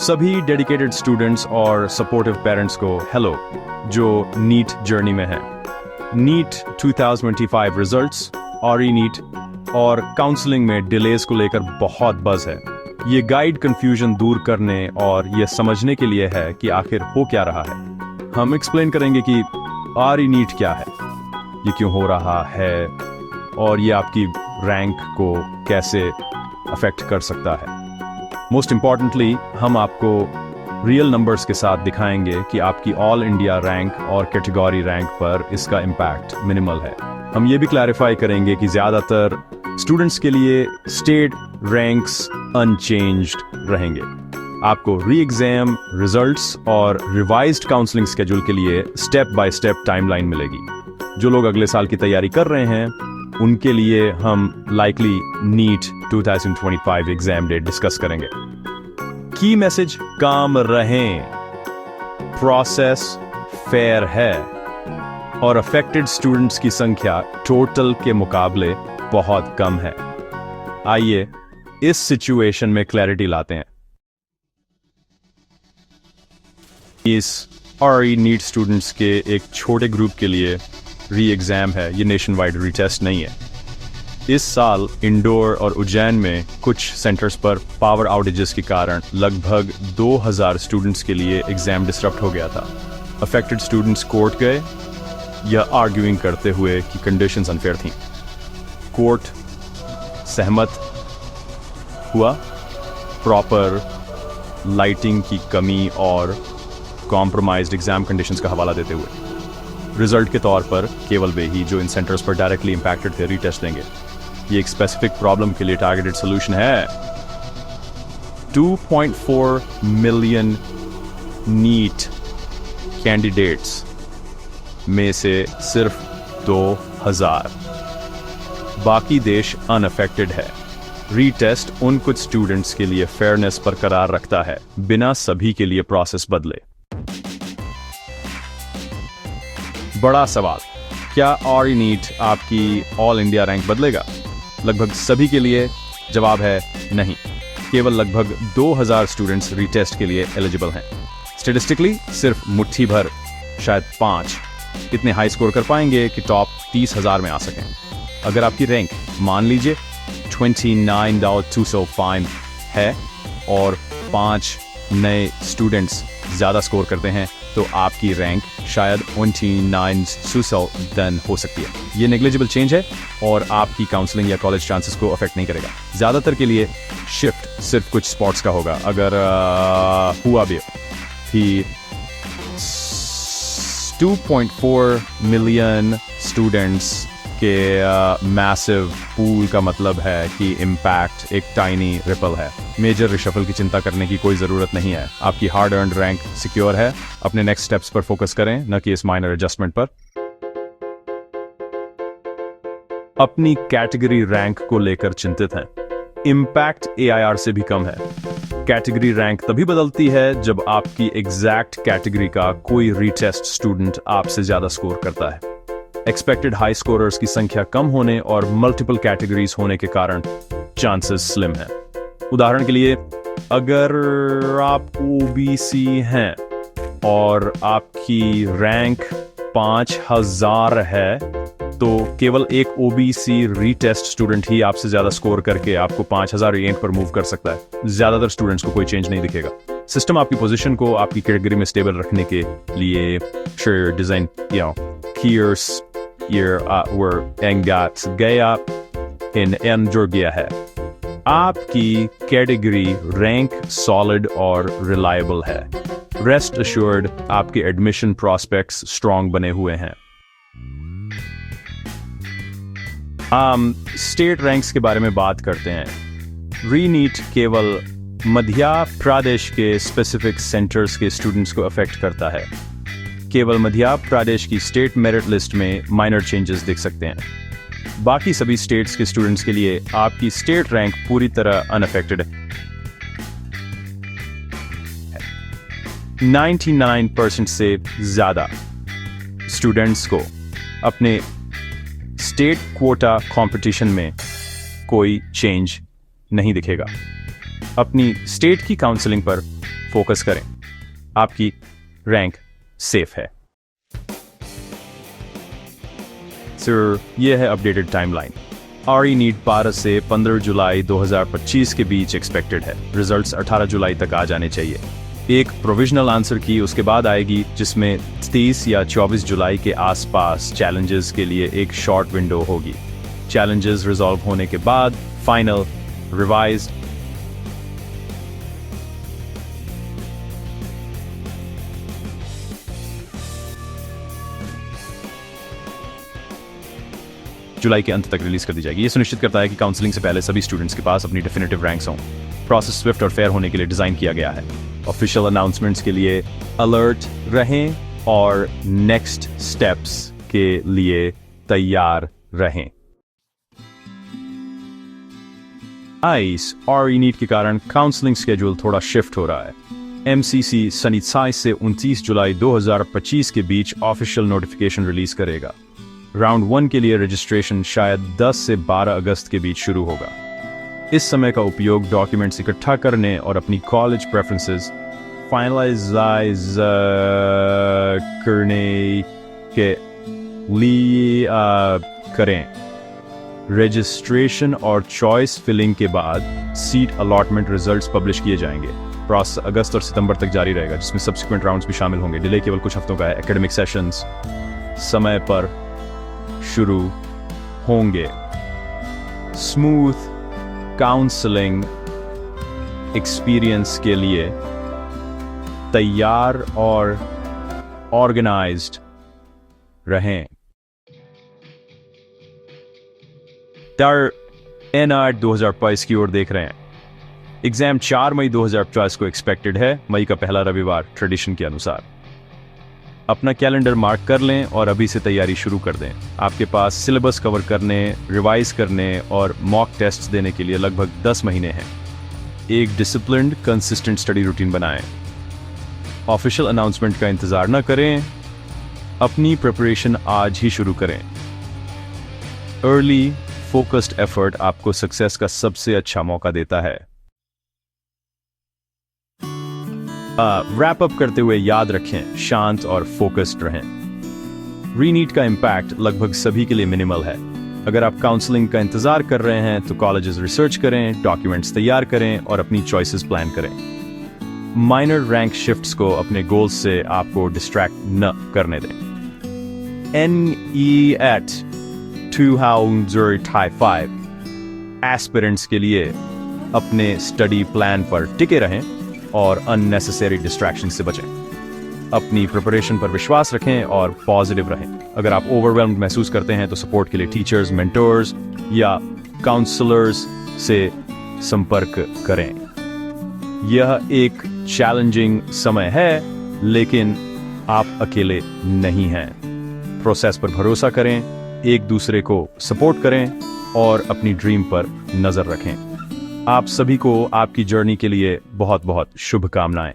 सभी dedicated students और supportive parents को हेलो, जो नीट जर्नी में है। नीट 2025 रिजल्ट्स, RE नीट और काउंसलिंग में डिलेज को लेकर बहुत बज़ है। ये गाइड कंफ्यूजन दूर करने और ये समझने के लिए है कि आखिर हो क्या रहा है। हम एक्सप्लेन करेंगे कि RE नीट क्या है, ये क्यों हो रहा है और ये आपकी रैंक को कैसे अफेक्ट कर सकता है। मोस्ट इम्पॉर्टेंटली हम आपको रियल नंबर्स के साथ दिखाएंगे कि आपकी ऑल इंडिया रैंक और कैटेगरी रैंक पर इसका इम्पैक्ट मिनिमल है। हम ये भी क्लैरिफाई करेंगे कि ज़्यादातर स्टूडेंट्स के लिए स्टेट रैंक्स अनचेंज्ड रहेंगे। आपको री एग्जाम रिजल्ट्स और रिवाइज्ड काउंसलिंग स्केड्यूल के लिए स्टेप बाय स्टेप टाइमलाइन मिलेगी। जो लोग अगले साल की तैयारी कर रहे हैं उनके लिए हम likely NEET 2025 exam date discuss करेंगे। की मैसेज काम रहें, प्रोसेस फेयर है और अफेक्टेड स्टूडेंट्स की संख्या टोटल के मुकाबले बहुत कम है। आइए इस सिचुएशन में क्लैरिटी लाते हैं। इस RE नीट स्टूडेंट्स के एक छोटे ग्रुप के लिए री एग्जाम है, ये नेशन वाइड रीटेस्ट नहीं है। इस साल इंदौर और उज्जैन में कुछ सेंटर्स पर पावर आउटेजेस के कारण लगभग 2000 स्टूडेंट्स के लिए एग्जाम डिसरप्ट हो गया था। अफेक्टेड स्टूडेंट्स कोर्ट गए या आर्ग्यूइंग करते हुए कि कंडीशंस अनफेयर थीं। कोर्ट सहमत हुआ प्रॉपर लाइटिंग की कमी और कॉम्प्रोमाइज्ड एग्जाम कंडीशंस का हवाला देते हुए। रिजल्ट के तौर पर केवल वे ही जो इन सेंटर्स पर डायरेक्टली इंपैक्टेड थे रीटेस्ट देंगे। ये एक स्पेसिफिक प्रॉब्लम के लिए टारगेटेड सॉल्यूशन है। 2.4 मिलियन नीट कैंडिडेट्स में से सिर्फ 2000, बाकी देश अनअफेक्टेड है। रीटेस्ट उन कुछ स्टूडेंट्स के लिए फेयरनेस बरकरार रखता है, बिना सभी के लिए प्रोसेस बदले। बड़ा सवाल, क्या RE नीट आपकी ऑल इंडिया रैंक बदलेगा? लगभग सभी के लिए जवाब है नहीं। केवल लगभग 2000 स्टूडेंट्स रीटेस्ट के लिए एलिजिबल हैं। स्टेटिस्टिकली सिर्फ मुट्ठी भर, शायद 5 इतने हाई स्कोर कर पाएंगे कि टॉप 30,000 में आ सकें। अगर आपकी रैंक मान लीजिए 29.205 है और 5 नए स्टूडेंट्स ज़्यादा स्कोर करते हैं तो आपकी रैंक शायद 29.2 हो सकती है। ये नेग्लिजिबल चेंज है और आपकी काउंसलिंग या कॉलेज चांसेस को अफेक्ट नहीं करेगा। ज़्यादातर के लिए शिफ्ट सिर्फ कुछ स्पॉट्स का होगा। अगर हुआ भी 2.4 मिलियन स्टूडेंट्स के मैसिव पूल का मतलब है कि इम्पैक्ट एक टाइनी रिपल है। मेजर रिशफल की चिंता करने की कोई ज़रूरत नहीं है। आपकी हार्ड अर्न्ड रैंक सिक्योर है। अपने नेक्स्ट स्टेप्स पर फोकस करें, न कि इस माइनर एडजस्टमेंट पर। अपनी कैटेगरी रैंक को लेकर चिंतित हैं? इम्पैक्ट AIR से भी कम है। कैटेगरी रैंक तभी बदलती है जब आपकी एग्जैक्ट कैटेगरी का कोई रीटेस्ट स्टूडेंट आपसे ज्यादा स्कोर करता है। एक्सपेक्टेड हाई स्कोरर्स की संख्या कम होने और मल्टीपल कैटेगरीज होने के कारण चांसेस स्लिम है। उदाहरण के लिए, अगर आप OBC हैं और आपकी रैंक 5000 है तो केवल एक OBC रीटेस्ट स्टूडेंट ही आपसे ज्यादा स्कोर करके आपको 5000 रैंक पर मूव कर सकता है। ज्यादातर स्टूडेंट्स को कोई चेंज नहीं दिखेगा। सिस्टम आपकी पोजीशन को आपकी कैटेगरी में स्टेबल रखने के लिए डिजाइन गया इन जुड़ गया है। आपकी कैटेगरी रैंक सॉलिड और रिलायबल है। रेस्ट अश्योर्ड, आपके एडमिशन प्रोस्पेक्ट्स स्ट्रांग बने हुए हैं। स्टेट रैंक्स के बारे में बात करते हैं। री नीट केवल मध्य प्रदेश के स्पेसिफिक सेंटर्स के स्टूडेंट्स को अफेक्ट करता है। केवल मध्य प्रदेश की स्टेट मेरिट लिस्ट में माइनर चेंजेस दिख सकते हैं। बाकी सभी स्टेट्स के स्टूडेंट्स के लिए आपकी स्टेट रैंक पूरी तरह अनअफेक्टेड है। 99% से ज्यादा स्टूडेंट्स को अपने स्टेट क्वोटा कंपटीशन में कोई चेंज नहीं दिखेगा। अपनी स्टेट की काउंसलिंग पर फोकस करें, आपकी रैंक सेफ है। सर, यह है अपडेटेड टाइमलाइन। RE नीट 12 से 15 जुलाई 2025 के बीच एक्सपेक्टेड है। रिजल्ट्स 18 जुलाई तक आ जाने चाहिए। एक प्रोविजनल आंसर की उसके बाद आएगी, जिसमें 30 या 24 जुलाई के आसपास चैलेंजेस के लिए एक शॉर्ट विंडो होगी। चैलेंजेस रिजॉल्व होने के बाद फाइनल रिवाइज्ड जुलाई के अंत तक रिलीज कर दी जाएगी। ये सुनिश्चित करता है कि काउंसलिंग से पहले सभी स्टूडेंट्स के पास अपनी डेफिनेटिव रैंक्स हों। प्रोसेस स्विफ्ट और फेयर होने के लिए डिजाइन किया गया है। ऑफिशियल अनाउंसमेंट्स के लिए अलर्ट रहें और नेक्स्ट स्टेप्स के लिए तैयार रहें। आईस RE नीट के कारण काउंसलिंग स्केड्यूल थोड़ा शिफ्ट हो रहा है। MCC सनी 27 से 29 जुलाई 2025 के बीच ऑफिशियल नोटिफिकेशन रिलीज करेगा। राउंड 1 के लिए रजिस्ट्रेशन शायद 10 से 12 अगस्त के बीच शुरू होगा। इस समय का उपयोग डॉक्यूमेंट्स इकट्ठा करने और अपनी कॉलेज प्रेफरेंसेस फाइनलाइज करने के लिए करें। रजिस्ट्रेशन और चॉइस फिलिंग के बाद सीट अलॉटमेंट रिजल्ट्स पब्लिश किए जाएंगे। प्रोसेस अगस्त और सितंबर तक जारी रहेगा, जिसमें सब्सिक्वेंट राउंड्स भी शामिल होंगे। डिले केवल कुछ हफ्तों का है। एकेडमिक सेशंस समय पर शुरू होंगे। स्मूथ काउंसलिंग एक्सपीरियंस के लिए तैयार और ऑर्गेनाइज्ड रहें। NR 2022 की ओर देख रहे हैं। एग्जाम 4 मई 2050 को एक्सपेक्टेड है। मई का पहला रविवार ट्रेडिशन के अनुसार। अपना कैलेंडर मार्क कर लें और अभी से तैयारी शुरू कर दें। आपके पास सिलेबस कवर करने, रिवाइज करने और मॉक टेस्ट्स देने के लिए लगभग 10 महीने हैं। एक डिसिप्लिन्ड, कंसिस्टेंट स्टडी रूटीन बनाएं। ऑफिशियल अनाउंसमेंट का इंतजार न करें, अपनी प्रिपरेशन आज ही शुरू करें। अर्ली फोकस्ड एफर्ट आपको सक्सेस का सबसे अच्छा मौका देता है। रैप अप करते हुए याद रखें, शांत और फोकस्ड रहें। रीनीट का इम्पैक्ट लगभग सभी के लिए मिनिमल है। अगर आप काउंसलिंग का इंतजार कर रहे हैं तो कॉलेजेस रिसर्च करें, डॉक्यूमेंट्स तैयार करें और अपनी चॉइसेस प्लान करें। माइनर रैंक शिफ्ट्स को अपने गोल्स से आपको डिस्ट्रैक्ट न करने दें। NEET 2025 एस्पिरेंट्स के लिए अपने स्टडी प्लान पर टिके रहें और अननेसेसरी डिस्ट्रैक्शन से बचें। अपनी प्रिपरेशन पर विश्वास रखें और पॉजिटिव रहें। अगर आप ओवरवेल्म्ड महसूस करते हैं तो सपोर्ट के लिए टीचर्स, मेंटर्स या काउंसलर्स से संपर्क करें। यह एक चैलेंजिंग समय है, लेकिन आप अकेले नहीं हैं। प्रोसेस पर भरोसा करें, एक दूसरे को सपोर्ट करें और अपनी ड्रीम पर नजर रखें। आप सभी को आपकी जर्नी के लिए बहुत बहुत शुभकामनाएं।